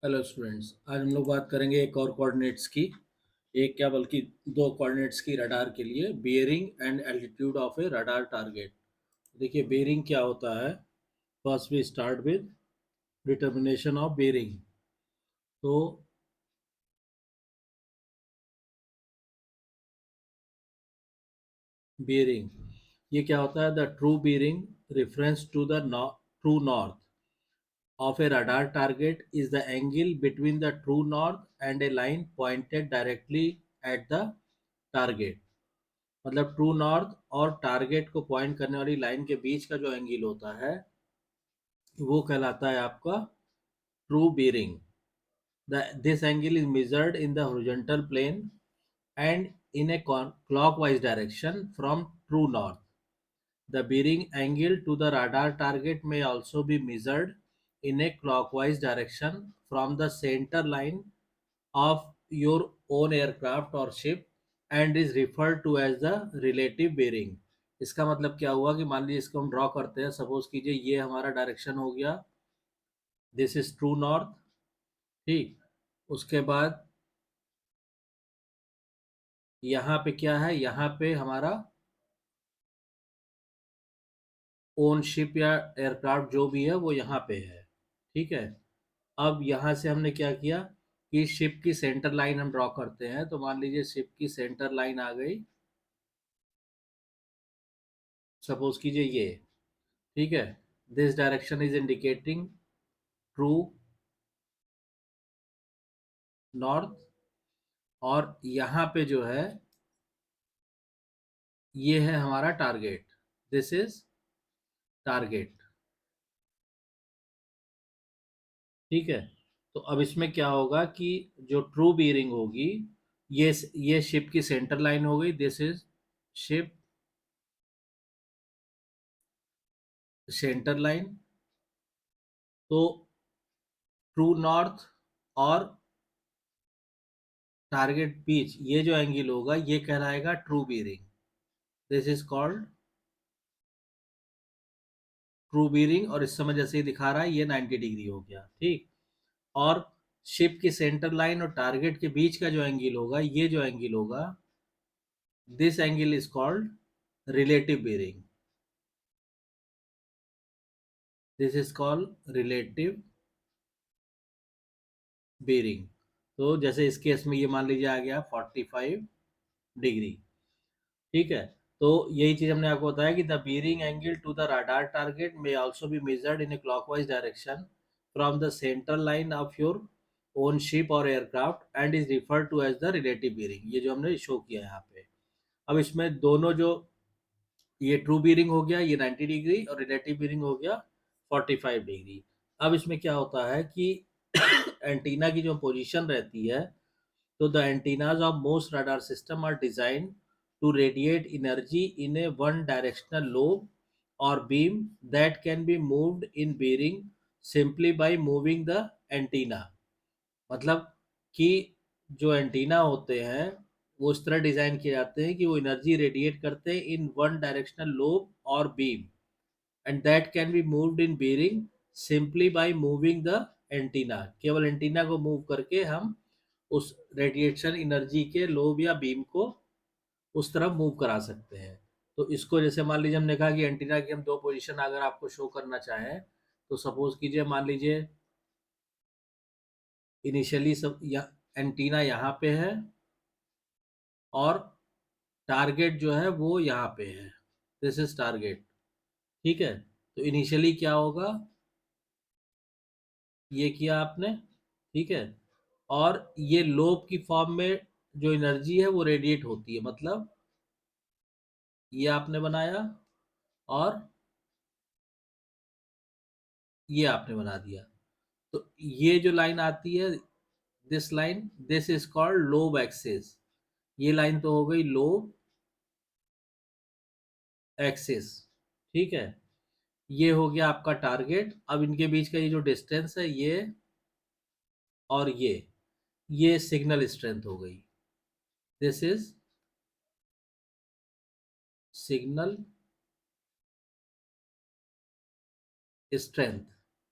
Hello students, आज हम लोग बात करेंगे एक और कोऑर्डिनेट्स की। एक क्या बल्कि दो कोऑर्डिनेट्स की रडार के लिए, bearing and altitude of a radar target. देखिए बियरिंग क्या होता है। First we start with determination of bearing. तो बियरिंग ये क्या होता है? The true bearing reference to the true north of a radar target is the angle between the true north and a line pointed directly at the target। मतलब true north और target को point करने वाली line के बीच का जो angle होता है वो कहलाता है आपका true bearing. This angle is measured in the horizontal plane and in a clockwise direction from true north। The bearing angle to the radar target may also be measured in a clockwise direction from the center line of your own aircraft or ship and is referred to as the relative bearing। इसका मतलब क्या हुआ कि मान लीजिए इसको हम draw करते हैं। सपोज कीजिए ये हमारा डायरेक्शन हो गया, दिस इज ट्रू नॉर्थ। ठीक, उसके बाद यहाँ पे क्या है? यहाँ पे हमारा ओन शिप या एयरक्राफ्ट जो भी है वो यहाँ पे है। ठीक है, अब यहाँ से हमने क्या किया कि शिप की सेंटर लाइन हम ड्रॉ करते हैं। तो मान लीजिए शिप की सेंटर लाइन आ गई, सपोज कीजिए ये। ठीक है, this direction is indicating true north. और यहाँ पे जो है ये है हमारा टारगेट, दिस इज टारगेट। ठीक है, तो अब इसमें क्या होगा कि जो ट्रू बीयरिंग होगी, ये शिप की सेंटर लाइन हो गई, this is ship centre line. तो ट्रू नॉर्थ और टारगेट बीच ये जो एंगल होगा ये कहलाएगा true bearing. This is called true bearing. और इस समय जैसे ही दिखा रहा है ये 90 डिग्री हो गया। ठीक, और शिप की सेंटर लाइन और टारगेट के बीच का जो एंगल होगा, ये जो एंगल होगा, this angle is called relative bearing. This is called relative bearing. तो जैसे इस केस में ये मान लीजिए आ गया 45 डिग्री। ठीक है, तो यही चीज हमने आपको बताया कि the bearing angle to the radar target may also be measured in a clockwise direction from the centre line of your own ship or aircraft and is referred to as the relative bearing. ये जो हमने show किया है यहाँ पे। अब इसमें दोनों जो, ये ट्रू बीयरिंग हो गया ये 90 डिग्री और रिलेटिव बीयरिंग हो गया 45 डिग्री। अब इसमें क्या होता है कि एंटीना की जो पोजीशन रहती है, so the antennas of most radar system are designed to radiate energy in a one directional lobe or beam that can be moved in bearing simply by moving the antenna। मतलब कि जो antenna होते हैं वो इस तरह design किए जाते हैं कि वो एनर्जी रेडिएट करते हैं in one directional lobe or beam and that can be moved in bearing simply by moving the antenna. केवल एंटीना को मूव करके हम उस रेडिएशन एनर्जी के लोब या बीम को उस तरफ मूव करा सकते हैं। तो इसको जैसे मान लीजिए हमने कहा कि एंटीना की हम दो पोजीशन अगर आपको शो करना चाहें, तो सपोज कीजिए मान लीजिए इनिशियली सब या एंटीना यहाँ पे है और टारगेट जो है वो यहाँ पे है, दिस इज टारगेट। ठीक है, तो इनिशियली क्या होगा, ये किया आपने। ठीक है, और ये लोब की फॉर्म में जो एनर्जी है वो रेडिएट होती है। मतलब ये आपने बनाया और ये आपने बना दिया। तो ये जो लाइन आती है, this line, this is called lobe axis. ये लाइन तो हो गई लोब एक्सिस। ठीक है, ये हो गया आपका टारगेट। अब इनके बीच का ये जो डिस्टेंस है ये और ये सिग्नल स्ट्रेंथ हो गई, दिस इज सिग्नल स्ट्रेंथ।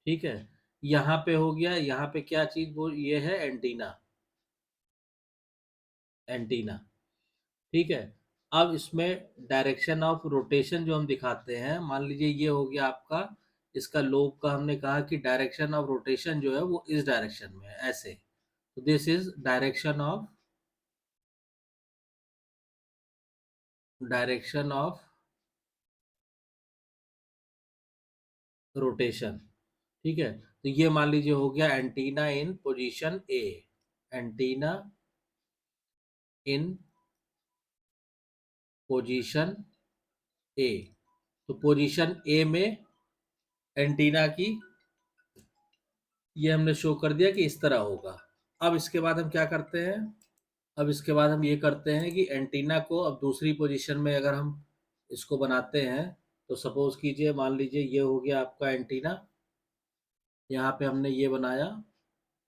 ठीक है, यहाँ पे हो गया, यहाँ पे क्या चीज, वो ये है एंटीना, एंटीना। ठीक है। अब इसमें डायरेक्शन ऑफ रोटेशन जो हम दिखाते हैं, मान लीजिए ये हो गया आपका, इसका लोब का हमने कहा कि डायरेक्शन ऑफ रोटेशन जो है वो इस डायरेक्शन में है, ऐसे। तो this is direction of rotation. ठीक है। तो ये मान लीजिए हो गया antenna in position A, antenna in position A. तो पोजीशन ए में एंटीना की, ये हमने शो कर दिया कि इस तरह होगा। अब इसके बाद हम क्या करते हैं, अब इसके बाद हम ये करते हैं कि एंटीना को अब दूसरी पोजीशन में अगर हम इसको बनाते हैं, तो सपोज कीजिए, मान लीजिए ये हो गया आपका एंटीना, यहाँ पे हमने ये बनाया,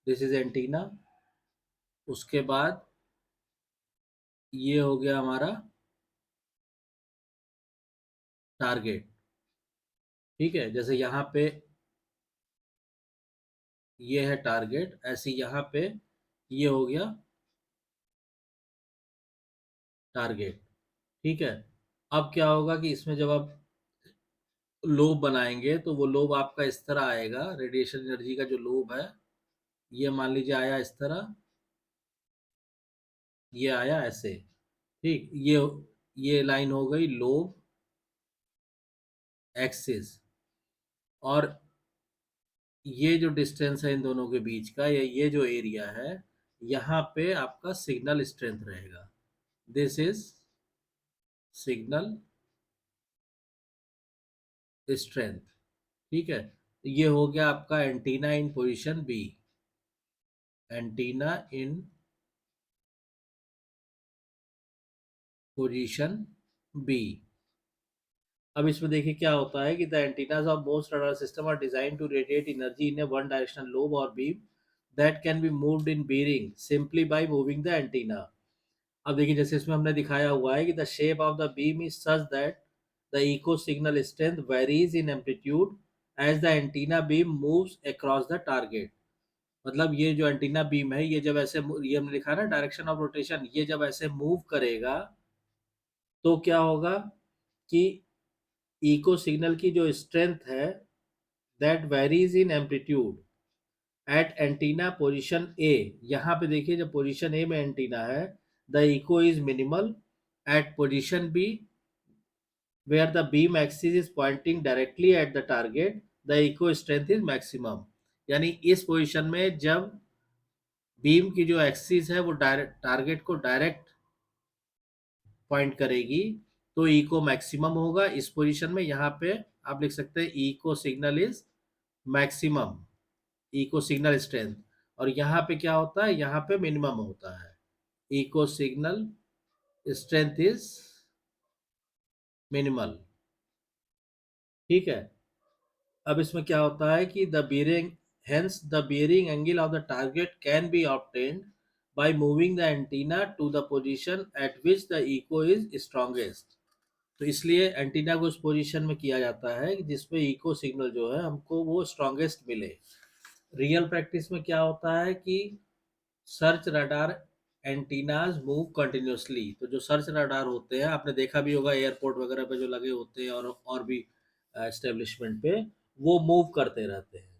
दिस इज एंटीना। उसके बाद ये हो गया हमारा टारगेट। ठीक है, जैसे यहाँ पे ये है टारगेट, ऐसे यहाँ पे ये हो गया टारगेट। ठीक है। अब क्या होगा कि इसमें जब आप लोब बनाएंगे, तो वो लोब आपका इस तरह आएगा, रेडिएशन एनर्जी का जो लोब है, ये मान लीजिए आया इस तरह, ये आया ऐसे। ठीक, ये लाइन हो गई लोब एक्सिस। और ये जो डिस्टेंस है इन दोनों के बीच का, ये जो एरिया है, यहाँ पे आपका सिग्नल स्ट्रेंथ रहेगा, दिस इज सिग्नल स्ट्रेंथ। ठीक है। तो ये हो गया आपका antenna in position B, antenna in position B. अब इसमें देखिए क्या होता है कि the antennas of most radar system are design to radiate energy in a one directional lobe or beam that can be moved in bearing simply by moving the antenna. अब देखिए जैसे इसमें हमने दिखाया हुआ है कि the shape of the beam is such that the echo signal strength varies in amplitude as the antenna beam moves across the target. मतलब ये जो एंटीना बीम है, ये जब ऐसे ये हमने लिखा है ना डायरेक्शन ऑफ रोटेशन, ये जब ऐसे मूव करेगा, तो क्या होगा कि इको सिग्नल की जो स्ट्रेंथ है, that varies in amplitude at antenna position A. यहाँ पे देखिए जब पोजीशन ए में एंटीना है, the echo is minimal. At position B where the beam axis is pointing directly at the target, the echo strength is maximum. यानी इस position में जब बीम की जो एक्सिस है वो डायरेक्ट टारगेट को डायरेक्ट पॉइंट करेगी, तो इको मैक्सिमम होगा इस पोजीशन में। यहाँ पे आप लिख सकते हैं echo signal is maximum, echo signal strength. और यहाँ पे क्या होता है, यहाँ पे मिनिमम होता है, echo signal strength is minimal. ठीक है। अब इसमें क्या होता है कि the bearing, hence the bearing angle of the target can be obtained by moving the antenna to the position at which the echo is strongest। तो इसलिए एंटीना को उस पोजीशन में किया जाता है कि जिसपे इको सिग्नल जो है हमको वो स्ट्रॉन्गेस्ट मिले। रियल प्रैक्टिस में क्या होता है कि search radar antennas move continuously. तो जो सर्च रडार होते हैं, आपने देखा भी होगा एयरपोर्ट वगैरह पे जो लगे होते हैं, और भी एस्टेब्लिशमेंट पे, वो मूव करते रहते हैं।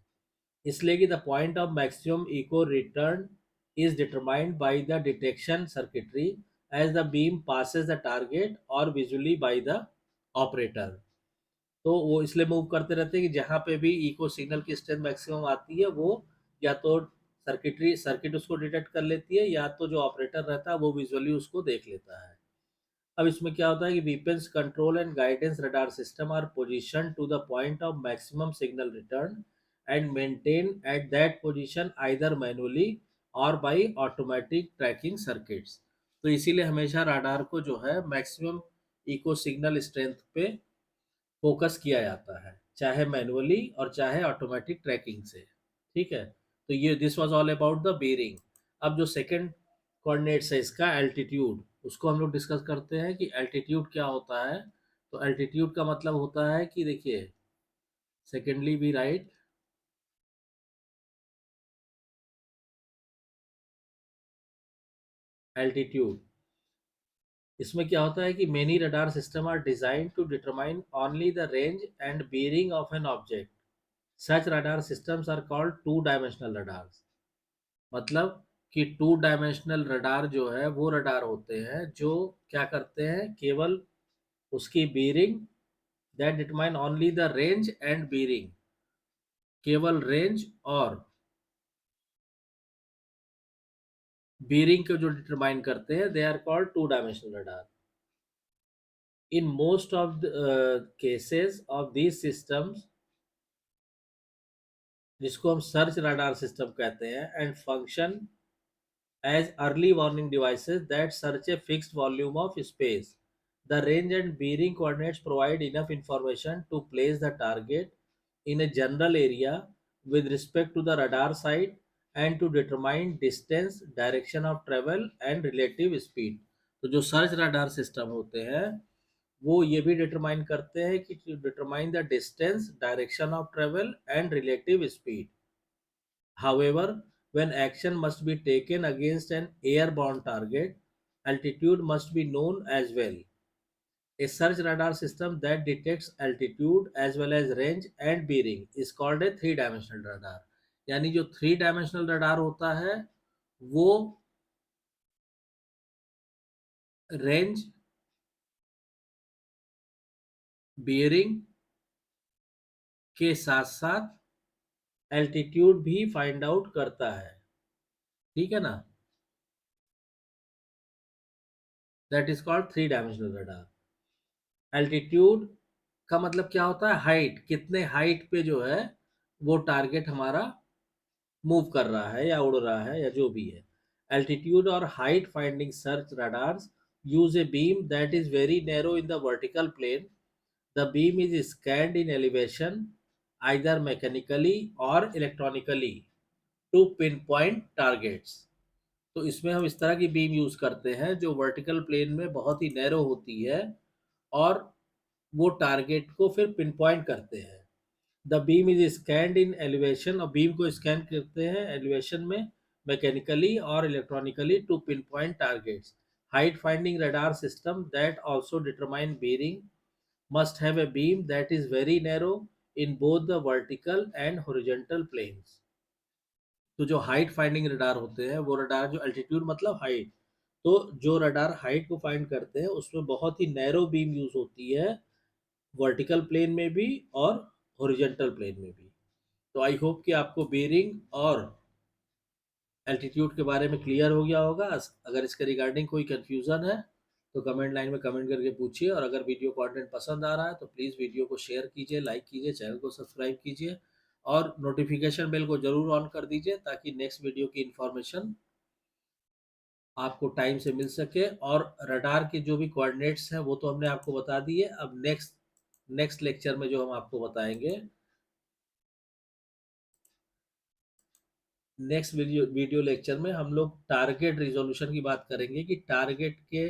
इसलिए कि the point of maximum echo return is determined by the detection circuitry as the beam passes the target और विजुअली बाय द ऑपरेटर। तो वो इसलिए मूव करते रहते हैं कि जहाँ पे भी इको सिग्नल की स्ट्रेंथ मैक्सिमम आती है, वो या तो सर्किट उसको डिटेक्ट कर लेती है, या तो जो ऑपरेटर रहता है वो विजुअली उसको देख लेता है। अब इसमें क्या होता है कि weapons control and guidance radar system are position to the point of maximum signal return and maintain at that position either manually or by automatic tracking circuits. तो इसीलिए हमेशा रडार को जो है मैक्सिमम इको सिग्नल स्ट्रेंथ पे focus किया जाता है, चाहे मैनुअली और चाहे ऑटोमेटिक ट्रैकिंग से। ठीक है। तो ये this was all about the bearing. अब जो सेकंड कोऑर्डिनेट्स है इसका एल्टीट्यूड, उसको हम लोग डिस्कस करते हैं कि एल्टीट्यूड क्या होता है। तो एल्टीट्यूड का मतलब होता है कि देखिए, सेकेंडली वी राइट एल्टीट्यूड, इसमें क्या होता है कि many radar system are design to determine only the range and bearing of an object. Such radar systems are called two dimensional radars. मतलब कि टू डायमेंशनल रडार जो है वो रडार होते हैं जो क्या करते हैं, केवल उसकी bearing, that determine only the range and bearing, केवल रेंज और बीयरिंग को जो डिटरमाइन करते हैं, they are called two dimensional radar. In most of the cases of these systems, जिसको हम सर्च रडार सिस्टम कहते हैं, and function as early warning devices that search a fixed volume of space. The range and bearing coordinates provide enough information to place the target in a general area with respect to the radar site and to determine distance, direction of travel and relative speed. तो जो search radar system होते हैं वो ये भी determine करते हैं कि determine the distance, direction of travel and relative speed. However, when action must be taken against an airborne target, altitude must be known as well. A search radar system that detects altitude as well as range and bearing is called a three dimensional radar. यानी जो three dimensional radar होता है वो range, bearing के साथ साथ altitude भी find out करता है। ठीक है ना, that is called three dimensional radar. Altitude का मतलब क्या होता है, हाइट, कितने हाइट पे जो है वो टारगेट हमारा मूव कर रहा है या उड़ रहा है या जो भी है। Altitude or height finding search radars use a beam that is very narrow in the vertical plane. The beam is scanned in elevation either mechanically और electronically to pin point targets. तो इसमें हम इस तरह की बीम यूज करते हैं जो वर्टिकल प्लेन में बहुत ही नैरो होती है और वो टारगेट को फिर पिन पॉइंट करते हैं। The beam is scanned in elevation, और बीम को स्कैन करते हैं एलिवेशन में मैकेनिकली और electronically to pin point targets. Height finding radar system that also determine bearing must have a beam that is very narrow in both the vertical and horizontal planes। तो जो height finding radar होते हैं वो radar जो altitude मतलब height, तो जो radar height को फाइंड करते हैं उसमें बहुत ही नैरो बीम यूज होती है, वर्टिकल प्लेन में भी और हॉरिजॉन्टल प्लेन में भी। तो आई होप कि आपको बेरिंग और एल्टीट्यूड के बारे में क्लियर हो गया होगा। अगर इसके रिगार्डिंग कोई कंफ्यूजन है तो कमेंट लाइन में कमेंट करके पूछिए, और अगर वीडियो कंटेंट पसंद आ रहा है तो प्लीज़ वीडियो को शेयर कीजिए, लाइक कीजिए, चैनल को सब्सक्राइब कीजिए और नोटिफिकेशन बेल को जरूर ऑन कर दीजिए ताकि नेक्स्ट वीडियो की इंफॉर्मेशन आपको टाइम से मिल सके। और रडार के जो भी कोऑर्डिनेट्स हैं वो तो हमने आपको बता दिए। अब नेक्स्ट नेक्स्ट लेक्चर में जो हम आपको बताएंगे, नेक्स्ट वीडियो लेक्चर में हम लोग टारगेट रिजोल्यूशन की बात करेंगे कि टारगेट के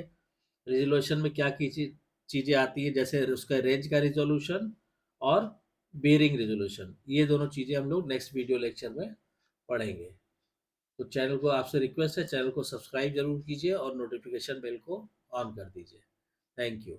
रिजोल्यूशन में क्या की चीज़ें आती है, जैसे उसका रेंज का रिजोल्यूशन और बेरिंग रिजोल्यूशन। ये दोनों चीज़ें हम लोग नेक्स्ट वीडियो लेक्चर में पढ़ेंगे। तो चैनल को आपसे रिक्वेस्ट है, चैनल को सब्सक्राइब जरूर कीजिए और नोटिफिकेशन बेल को ऑन कर दीजिए। Thank you.